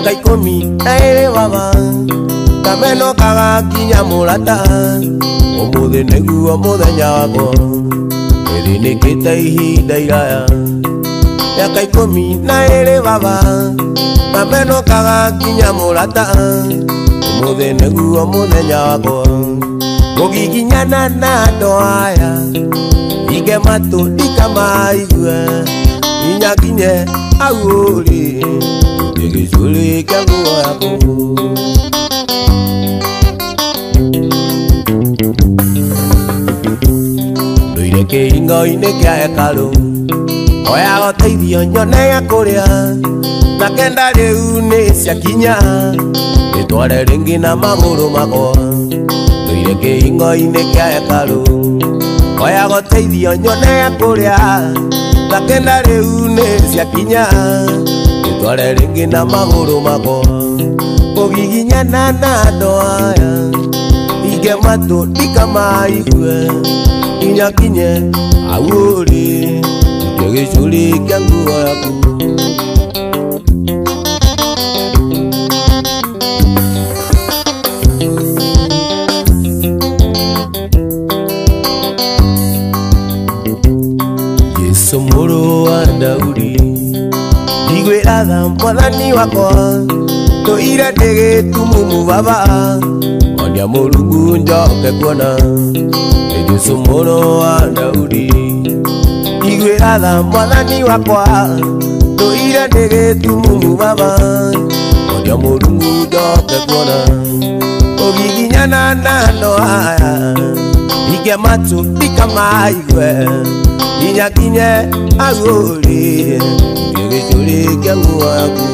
Miaka 12 baba kameno kagakinya mulata umuthi niguo muthenya wakwa irinikite ihinda iraya miaka 12 baba kameno kagakinya mulata umuthi niguo muthenya wakwa mugiginyana na andu aya ige matu ikamaigue inyakinye aguri igicuri kia nguo yaku nduire kihingo-ini kia hekalu oya guteithio nyone gĩa kũrĩa na kenda rĩu nĩ ciakinya ndĩtware rĩngĩ na magũrũ makwa nduire kihingo-ini kia hekalu oya guteithio nyone gĩa kũrĩa na kenda rĩu nĩ ciakinya ndĩtware rĩngĩ na magũrũ makwa kũgiginyana na andũ aya ige matu ikamaigue inyakinye agũrĩ ikio gĩcũrĩ kĩa nguo yaku Yesu mũrũ wa Daudi ndigwĩra tha mwathani wakwa tũire ndĩ gĩtumumu baba onia Mũrungu njoke kuona Yesu mũrũ wa Daudi ndigwĩra tha mwathani wakwa tũire ndĩ gĩtumumu baba onia Mũrungu njoke kuona ũgiginyana na andũ aya ige matu ikamaigue inyakinye agũrĩ gĩcũrĩ kĩa nguo yaku